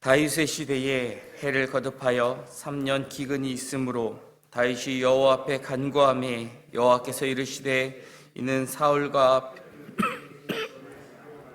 다윗의 시대에 해를 거듭하여 3년 기근이 있으므로 다윗이 여호와 앞에 간구하매 여호와께서 이르시되 이는 사울과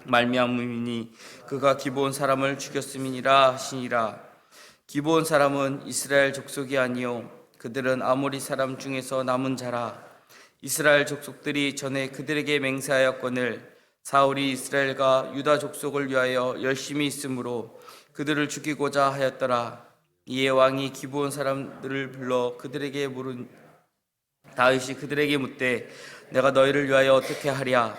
말미암음이니 그가 기브온 사람을 죽였음이니라 하시니라. 기브온 사람은 이스라엘 족속이 아니요 그들은 아모리 사람 중에서 남은 자라. 이스라엘 족속들이 전에 그들에게 맹세하였거늘 사울이 이스라엘과 유다 족속을 위하여 열심히 있으므로 그들을 죽이고자 하였더라. 이에 왕이 기브온 사람들을 불러 그들에게 물은 다윗이 그들에게 묻되 내가 너희를 위하여 어떻게 하랴?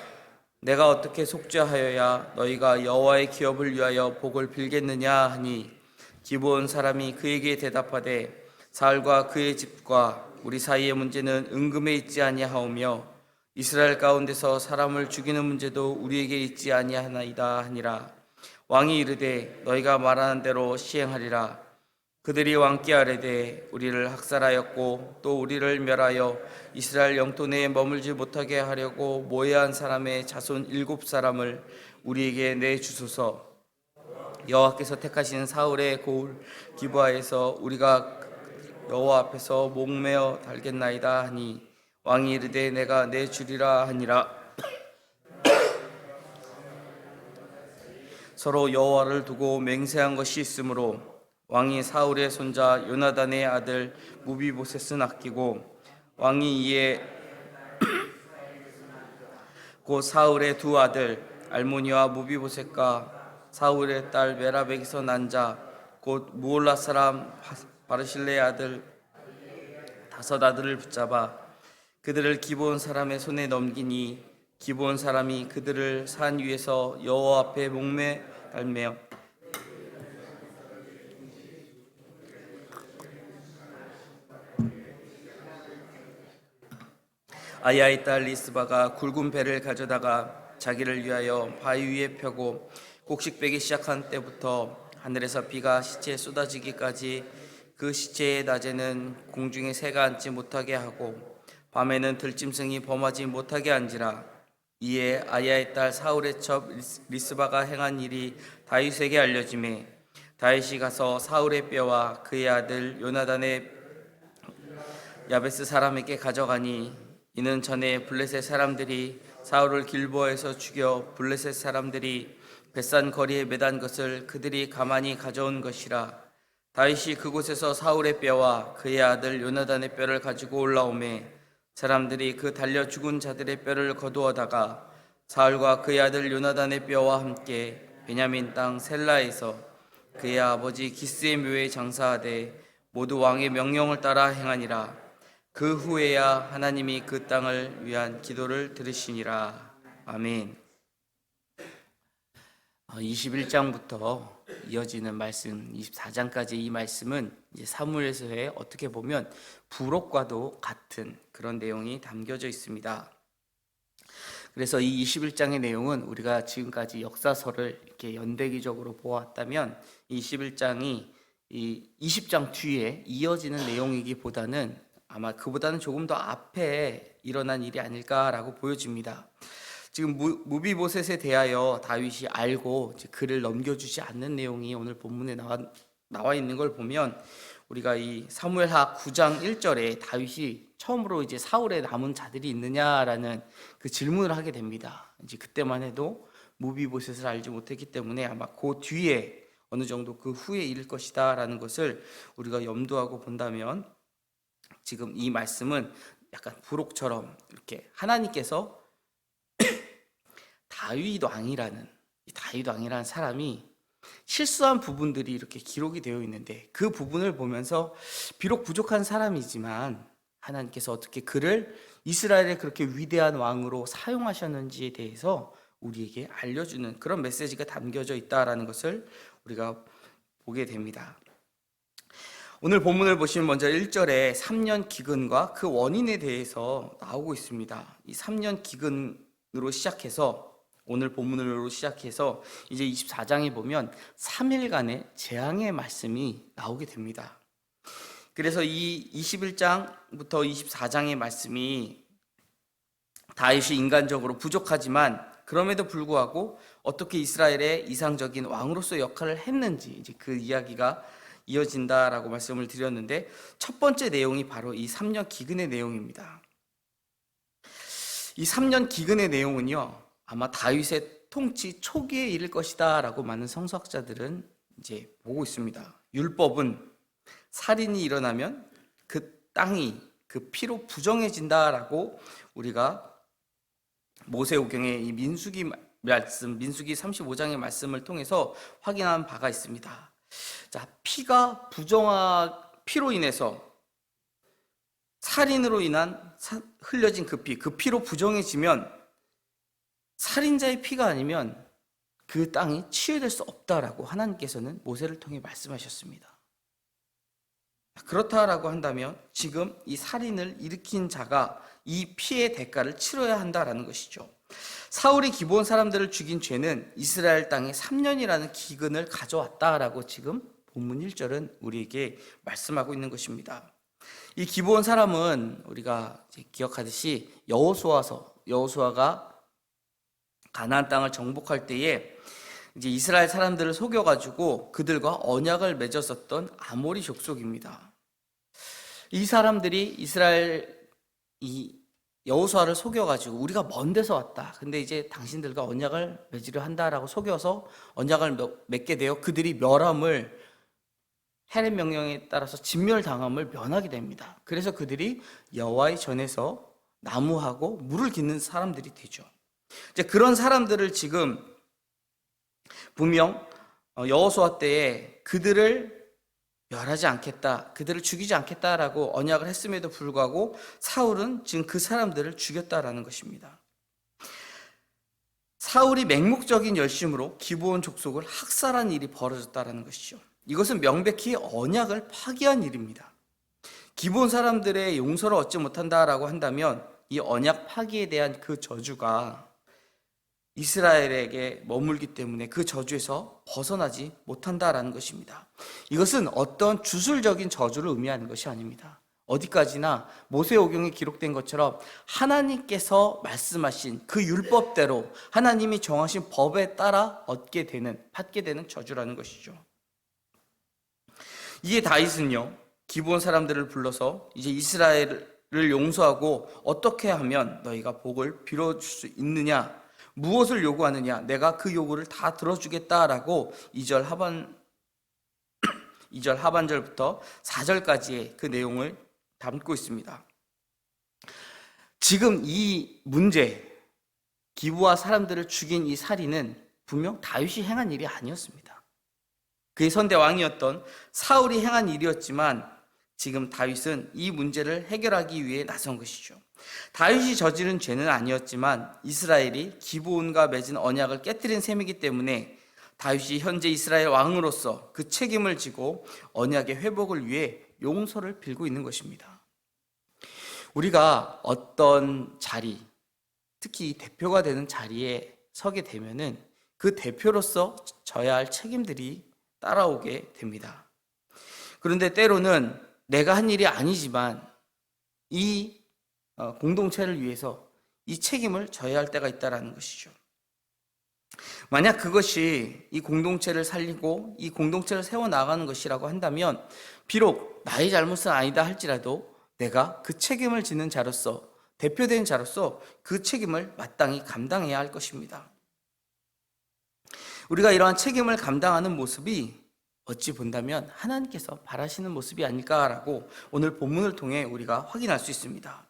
내가 어떻게 속죄하여야 너희가 여호와의 기업을 위하여 복을 빌겠느냐 하니 기브온 사람이 그에게 대답하되 사울과 그의 집과 우리 사이의 문제는 은금에 있지 아니하오며 이스라엘 가운데서 사람을 죽이는 문제도 우리에게 있지 아니하나이다 하니라. 왕이 이르되 너희가 말하는 대로 시행하리라. 그들이 왕께 아뢰되 우리를 학살하였고 또 우리를 멸하여 이스라엘 영토 내에 머물지 못하게 하려고 모해한 사람의 자손 7사람을 우리에게 내주소서. 여호와께서 택하신 사울의 고을 기브아에서 우리가 여호와 앞에서 목매어 달겠나이다 하니 왕이 이르되 내가 내주리라 하니라. 서로 여호와를 두고 맹세한 것이 있으므로 왕이 사울의 손자 요나단의 아들 무비보셋은 아끼고 왕이 이에 곧 사울의 두 아들 알모니와 무비보셋과 사울의 딸 메라백에서 난 자 곧 무올라 사람 바르실레의 아들 5 아들을 붙잡아 그들을 기브온 사람의 손에 넘기니 기브온 사람이 그들을 산 위에서 여호와 앞에 목매 달매어 아야의 딸 리스바가 굵은 배를 가져다가 자기를 위하여 바위 위에 펴고 곡식 빼기 시작한 때부터 하늘에서 비가 시체에 쏟아지기까지 그 시체의 낮에는 공중에 새가 앉지 못하게 하고 밤에는 들짐승이 범하지 못하게 한지라. 이에 아야의 딸 사울의 첩 리스바가 행한 일이 다윗에게 알려지매 다윗이 가서 사울의 뼈와 그의 아들 요나단의 야베스 사람에게 가져가니 이는 전에 블레셋 사람들이 사울을 길보아에서 죽여 블레셋 사람들이 벳산 거리에 매단 것을 그들이 가만히 가져온 것이라. 다윗이 그곳에서 사울의 뼈와 그의 아들 요나단의 뼈를 가지고 올라오매 사람들이 그 달려 죽은 자들의 뼈를 거두어다가 사울과 그의 아들 요나단의 뼈와 함께 베냐민 땅 셀라에서 그의 아버지 기스의 묘에 장사하되 모두 왕의 명령을 따라 행하니라. 그 후에야 하나님이 그 땅을 위한 기도를 들으시니라. 아멘. 21장부터 이어지는 말씀 24장까지 이 말씀은 이제 사무엘서에 어떻게 보면 부록과도 같은 그런 내용이 담겨져 있습니다. 그래서 이 21장의 내용은 우리가 지금까지 역사서를 이렇게 연대기적으로 보았다면 이 21장이 이 20장 뒤에 이어지는 내용이기보다는 아마 그보다는 조금 더 앞에 일어난 일이 아닐까라고 보여집니다. 지금 무비보셋에 대하여 다윗이 알고 글을 넘겨주지 않는 내용이 오늘 본문에 나와 있는 걸 보면 우리가 이 사무엘하 9장 1절에 다윗이 처음으로 이제 사울에 남은 자들이 있느냐라는 그 질문을 하게 됩니다. 이제 그때만 해도 무비보셋을 알지 못했기 때문에 아마 그 뒤에 어느 정도 그 후에 이를 것이다라는 것을 우리가 염두하고 본다면 지금 이 말씀은 약간 부록처럼 이렇게 하나님께서 다윗 왕이라는 사람이 실수한 부분들이 이렇게 기록이 되어 있는데 그 부분을 보면서 비록 부족한 사람이지만 하나님께서 어떻게 그를 이스라엘의 그렇게 위대한 왕으로 사용하셨는지에 대해서 우리에게 알려주는 그런 메시지가 담겨져 있다라는 것을 우리가 보게 됩니다. 오늘 본문을 보시면 먼저 1절에 3년 기근과 그 원인에 대해서 나오고 있습니다. 이 3년 기근으로 시작해서 오늘 본문으로 시작해서 이제 24장에 보면 3일간의 재앙의 말씀이 나오게 됩니다. 그래서 이 21장부터 24장의 말씀이 다윗이 인간적으로 부족하지만 그럼에도 불구하고 어떻게 이스라엘의 이상적인 왕으로서 역할을 했는지 이제 그 이야기가 이어진다라고 말씀을 드렸는데, 첫 번째 내용이 바로 이 3년 기근의 내용입니다. 이 3년 기근의 내용은요, 아마 다윗의 통치 초기에 이를 것이다라고 많은 성서학자들은 이제 보고 있습니다. 율법은 살인이 일어나면 그 땅이 그 피로 부정해진다라고 우리가 모세오경의 이 민수기 35장의 말씀을 통해서 확인한 바가 있습니다. 자, 피로 인해서 살인으로 인한 흘려진 그 피로 부정해지면, 살인자의 피가 아니면 그 땅이 치유될 수 없다라고 하나님께서는 모세를 통해 말씀하셨습니다. 그렇다라고 한다면 지금 이 살인을 일으킨 자가 이 피의 대가를 치러야 한다라는 것이죠. 사울이 기브온 사람들을 죽인 죄는 이스라엘 땅에 3년이라는 기근을 가져왔다라고 지금 본문 1절은 우리에게 말씀하고 있는 것입니다. 이 기브온 사람은 우리가 기억하듯이 여호수아가 가나안 땅을 정복할 때에 이제 이스라엘 사람들을 속여가지고 그들과 언약을 맺었었던 아모리 족속입니다. 이 사람들이 여호수아를 속여가지고 우리가 먼 데서 왔다, 근데 이제 당신들과 언약을 맺으려 한다라고 속여서 언약을 맺게 되어 그들이 멸함을, 헤렛 명령에 따라서 진멸당함을 면하게 됩니다. 그래서 그들이 여호와의 전에서 나무하고 물을 깃는 사람들이 되죠. 이제 그런 사람들을 지금 분명 여호수아 때에 그들을 멸하지 않겠다, 그들을 죽이지 않겠다라고 언약을 했음에도 불구하고 사울은 지금 그 사람들을 죽였다라는 것입니다. 사울이 맹목적인 열심으로 기브온 족속을 학살한 일이 벌어졌다라는 것이죠. 이것은 명백히 언약을 파기한 일입니다. 기브온 사람들의 용서를 얻지 못한다라고 한다면 이 언약 파기에 대한 그 저주가 이스라엘에게 머물기 때문에 그 저주에서 벗어나지 못한다라는 것입니다. 이것은 어떤 주술적인 저주를 의미하는 것이 아닙니다. 어디까지나 모세오경에 기록된 것처럼 하나님께서 말씀하신 그 율법대로 하나님이 정하신 법에 따라 받게 되는 저주라는 것이죠. 이에 다윗은요, 기브온 사람들을 불러서 이제 이스라엘을 용서하고 어떻게 하면 너희가 복을 빌어줄 수 있느냐, 무엇을 요구하느냐, 내가 그 요구를 다 들어주겠다라고 2절 하반절부터 4절까지의 그 내용을 담고 있습니다. 지금 이 문제, 기브와 사람들을 죽인 이 살인은 분명 다윗이 행한 일이 아니었습니다. 그의 선대 왕이었던 사울이 행한 일이었지만 지금 다윗은 이 문제를 해결하기 위해 나선 것이죠. 다윗이 저지른 죄는 아니었지만 이스라엘이 기브온과 맺은 언약을 깨뜨린 셈이기 때문에 다윗이 현재 이스라엘 왕으로서 그 책임을 지고 언약의 회복을 위해 용서를 빌고 있는 것입니다. 우리가 어떤 자리, 특히 대표가 되는 자리에 서게 되면은 그 대표로서 져야 할 책임들이 따라오게 됩니다. 그런데 때로는 내가 한 일이 아니지만 이 공동체를 위해서 이 책임을 져야 할 때가 있다는 것이죠. 만약 그것이 이 공동체를 살리고 이 공동체를 세워나가는 것이라고 한다면 비록 나의 잘못은 아니다 할지라도 내가 그 책임을 지는 자로서, 대표된 자로서 그 책임을 마땅히 감당해야 할 것입니다. 우리가 이러한 책임을 감당하는 모습이 어찌 본다면 하나님께서 바라시는 모습이 아닐까라고 오늘 본문을 통해 우리가 확인할 수 있습니다.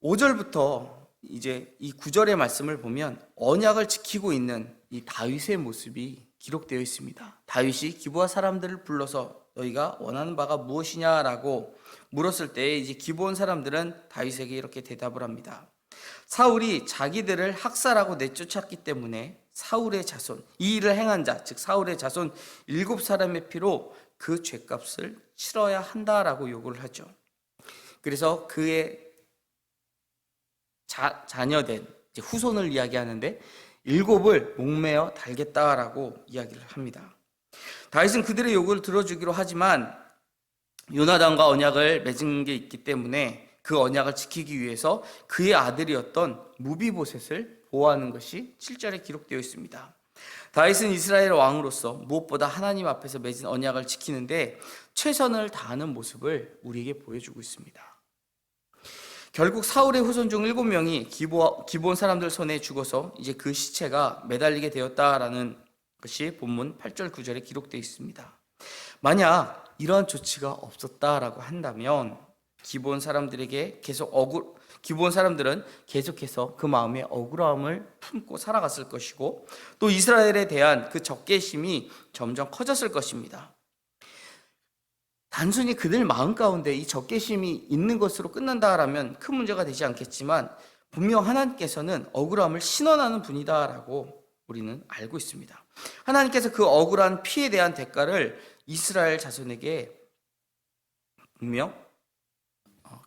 5절부터 이제 이 9절의 말씀을 보면 언약을 지키고 있는 이 다윗의 모습이 기록되어 있습니다. 다윗이 기브와 사람들을 불러서 너희가 원하는 바가 무엇이냐라고 물었을 때 이제 기브온 사람들은 다윗에게 이렇게 대답을 합니다. 사울이 자기들을 학살하고 내쫓았기 때문에 사울의 자손, 이 일을 행한 자, 즉 사울의 자손 7사람의 피로 그 죄값을 치러야 한다라고 요구를 하죠. 그래서 그의 자녀된 후손을 이야기하는데 7을 목매어 달겠다라고 이야기를 합니다. 다윗은 그들의 요구를 들어주기로 하지만 요나단과 언약을 맺은 게 있기 때문에 그 언약을 지키기 위해서 그의 아들이었던 무비보셋을 보호하는 것이 7절에 기록되어 있습니다. 다윗은 이스라엘 왕으로서 무엇보다 하나님 앞에서 맺은 언약을 지키는데 최선을 다하는 모습을 우리에게 보여주고 있습니다. 결국 사울의 후손 중 7명이 기브온 사람들 손에 죽어서 이제 그 시체가 매달리게 되었다라는 것이 본문 8절 9절에 기록되어 있습니다. 만약 이러한 조치가 없었다라고 한다면 기브온 사람들은 계속해서 그 마음에 억울함을 품고 살아갔을 것이고 또 이스라엘에 대한 그 적개심이 점점 커졌을 것입니다. 단순히 그들 마음 가운데 이 적개심이 있는 것으로 끝난다라면 큰 문제가 되지 않겠지만 분명 하나님께서는 억울함을 신원하는 분이다라고 우리는 알고 있습니다. 하나님께서 그 억울한 피에 대한 대가를 이스라엘 자손에게 분명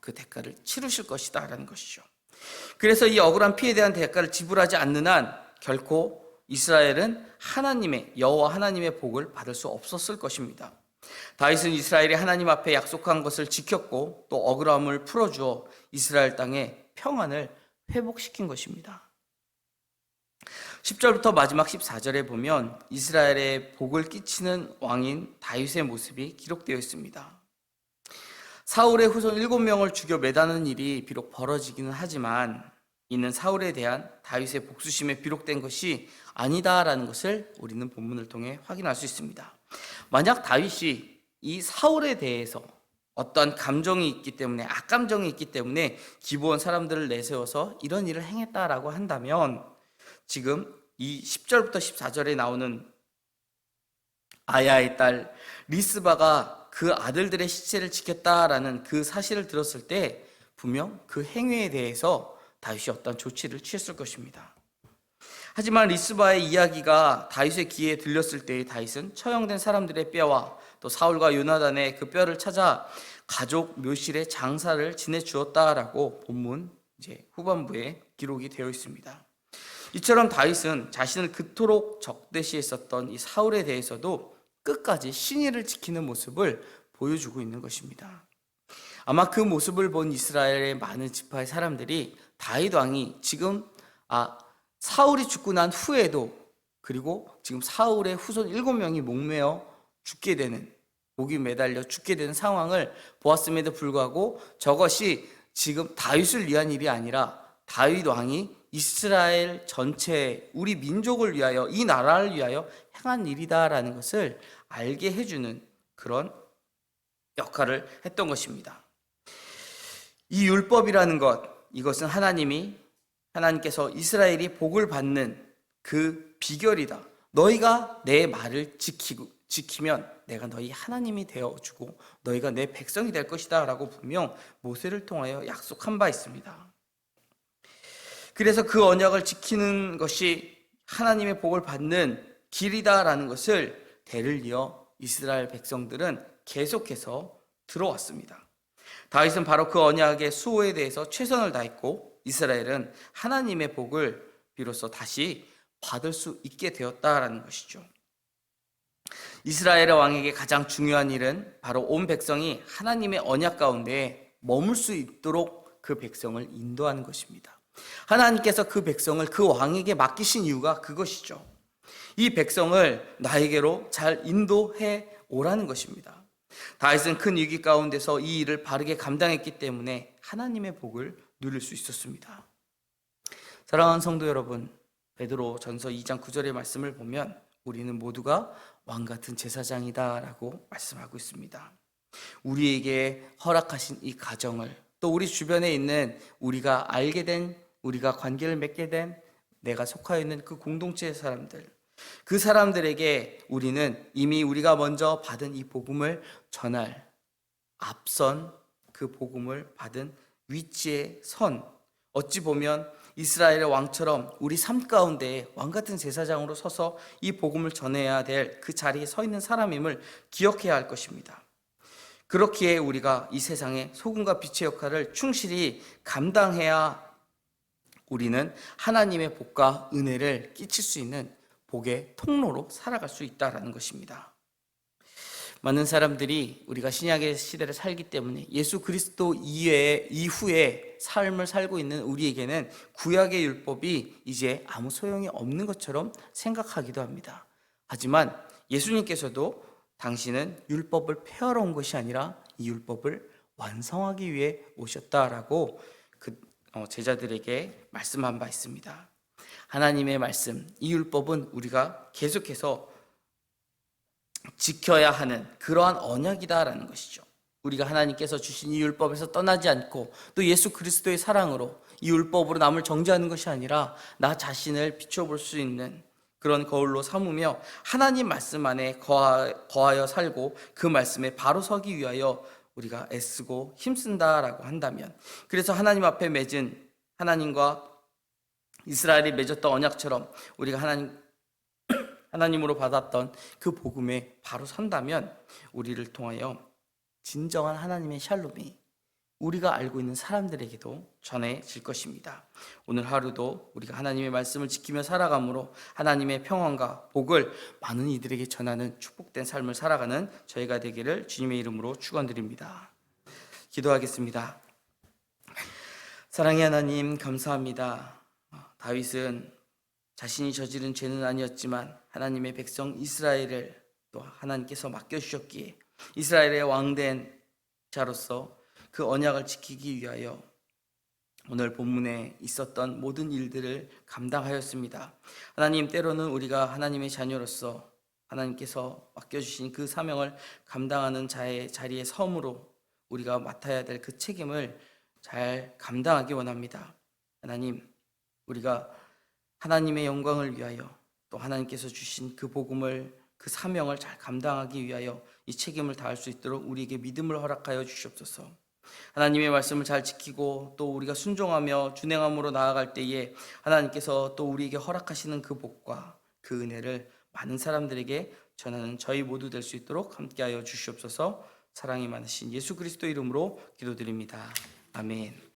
그 대가를 치르실 것이다 라는 것이죠. 그래서 이 억울한 피에 대한 대가를 지불하지 않는 한 결코 이스라엘은 여호와 하나님의 복을 받을 수 없었을 것입니다. 다윗은 이스라엘이 하나님 앞에 약속한 것을 지켰고 또 억울함을 풀어주어 이스라엘 땅에 평안을 회복시킨 것입니다. 10절부터 마지막 14절에 보면 이스라엘에 복을 끼치는 왕인 다윗의 모습이 기록되어 있습니다. 사울의 후손 7명을 죽여 매다는 일이 비록 벌어지기는 하지만 이는 사울에 대한 다윗의 복수심에 비록된 것이 아니다라는 것을 우리는 본문을 통해 확인할 수 있습니다. 만약 다윗이 이 사울에 대해서 어떠한 감정이 있기 때문에 악감정이 있기 때문에 기브온 사람들을 내세워서 이런 일을 행했다라고 한다면 지금 이 10절부터 14절에 나오는 아야의 딸 리스바가 그 아들들의 시체를 지켰다라는 그 사실을 들었을 때 분명 그 행위에 대해서 다윗이 어떤 조치를 취했을 것입니다. 하지만 리스바의 이야기가 다윗의 귀에 들렸을 때 다윗은 처형된 사람들의 뼈와 또 사울과 요나단의 그 뼈를 찾아 가족 묘실에 장사를 지내주었다라고 본문 후반부에 기록이 되어 있습니다. 이처럼 다윗은 자신을 그토록 적대시했었던 이 사울에 대해서도 끝까지 신의를 지키는 모습을 보여주고 있는 것입니다. 아마 그 모습을 본 이스라엘의 많은 지파의 사람들이 다윗 왕이 지금 사울이 죽고 난 후에도 그리고 지금 사울의 후손 7명이 목매어 죽게 되는 목이 매달려 죽게 되는 상황을 보았음에도 불구하고 저것이 지금 다윗을 위한 일이 아니라 다윗 왕이 이스라엘 전체 우리 민족을 위하여 이 나라를 위하여 행한 일이다라는 것을 알게 해주는 그런 역할을 했던 것입니다. 이 율법이라는 이것은 하나님께서 이스라엘이 복을 받는 그 비결이다. 너희가 내 말을 지키면 내가 너희 하나님이 되어주고 너희가 내 백성이 될 것이다 라고 분명 모세를 통하여 약속한 바 있습니다. 그래서 그 언약을 지키는 것이 하나님의 복을 받는 길이다라는 것을 대를 이어 이스라엘 백성들은 계속해서 들어왔습니다. 다윗은 바로 그 언약의 수호에 대해서 최선을 다했고 이스라엘은 하나님의 복을 비로소 다시 받을 수 있게 되었다라는 것이죠. 이스라엘의 왕에게 가장 중요한 일은 바로 온 백성이 하나님의 언약 가운데 머물 수 있도록 그 백성을 인도하는 것입니다. 하나님께서 그 백성을 그 왕에게 맡기신 이유가 그것이죠. 이 백성을 나에게로 잘 인도해 오라는 것입니다. 다윗은 큰 위기 가운데서 이 일을 바르게 감당했기 때문에 하나님의 복을 누릴 수 있었습니다. 사랑하는 성도 여러분, 베드로 전서 2장 9절의 말씀을 보면 우리는 모두가 왕같은 제사장이다 라고 말씀하고 있습니다. 우리에게 허락하신 이 가정을 또 우리 주변에 있는 우리가 알게 된 우리가 관계를 맺게 된 내가 속하여 있는 그 공동체의 사람들, 그 사람들에게 우리는 이미 우리가 먼저 받은 이 복음을 전할 앞선 그 복음을 받은 위치에 선, 어찌 보면 이스라엘의 왕처럼 우리 삶 가운데 왕같은 제사장으로 서서 이 복음을 전해야 될 그 자리에 서 있는 사람임을 기억해야 할 것입니다. 그렇기에 우리가 이 세상의 소금과 빛의 역할을 충실히 감당해야 우리는 하나님의 복과 은혜를 끼칠 수 있는 복의 통로로 살아갈 수 있다는 것입니다. 많은 사람들이 우리가 신약의 시대를 살기 때문에 예수 그리스도 이후에 삶을 살고 있는 우리에게는 구약의 율법이 이제 아무 소용이 없는 것처럼 생각하기도 합니다. 하지만 예수님께서도 당신은 율법을 폐하러 온 것이 아니라 이 율법을 완성하기 위해 오셨다라고 제자들에게 말씀한 바 있습니다. 하나님의 말씀, 이 율법은 우리가 계속해서 지켜야 하는 그러한 언약이다라는 것이죠. 우리가 하나님께서 주신 이 율법에서 떠나지 않고 또 예수 그리스도의 사랑으로 이 율법으로 남을 정죄하는 것이 아니라 나 자신을 비춰볼 수 있는 그런 거울로 삼으며 하나님 말씀 안에 거하여 살고 그 말씀에 바로 서기 위하여 우리가 애쓰고 힘쓴다라고 한다면, 그래서 하나님 앞에 맺은 하나님과 이스라엘이 맺었던 언약처럼 우리가 하나님으로 받았던 그 복음에 바로 선다면 우리를 통하여 진정한 하나님의 샬롬이 우리가 알고 있는 사람들에게도 전해질 것입니다. 오늘 하루도 우리가 하나님의 말씀을 지키며 살아감으로 하나님의 평안과 복을 많은 이들에게 전하는 축복된 삶을 살아가는 저희가 되기를 주님의 이름으로 축원드립니다. 기도하겠습니다. 사랑의 하나님, 감사합니다. 다윗은 자신이 저지른 죄는 아니었지만 하나님의 백성 이스라엘을 또 하나님께서 맡겨주셨기에 이스라엘의 왕된 자로서 그 언약을 지키기 위하여 오늘 본문에 있었던 모든 일들을 감당하였습니다. 하나님, 때로는 우리가 하나님의 자녀로서 하나님께서 맡겨주신 그 사명을 감당하는 자리에 섬으로 우리가 맡아야 될 그 책임을 잘 감당하기 원합니다. 하나님, 우리가 하나님의 영광을 위하여 또 하나님께서 주신 그 복음을, 그 사명을 잘 감당하기 위하여 이 책임을 다할 수 있도록 우리에게 믿음을 허락하여 주시옵소서. 하나님의 말씀을 잘 지키고 또 우리가 순종하며 준행함으로 나아갈 때에 하나님께서 또 우리에게 허락하시는 그 복과 그 은혜를 많은 사람들에게 전하는 저희 모두 될 수 있도록 함께하여 주시옵소서. 사랑이 많으신 예수 그리스도 이름으로 기도드립니다. 아멘.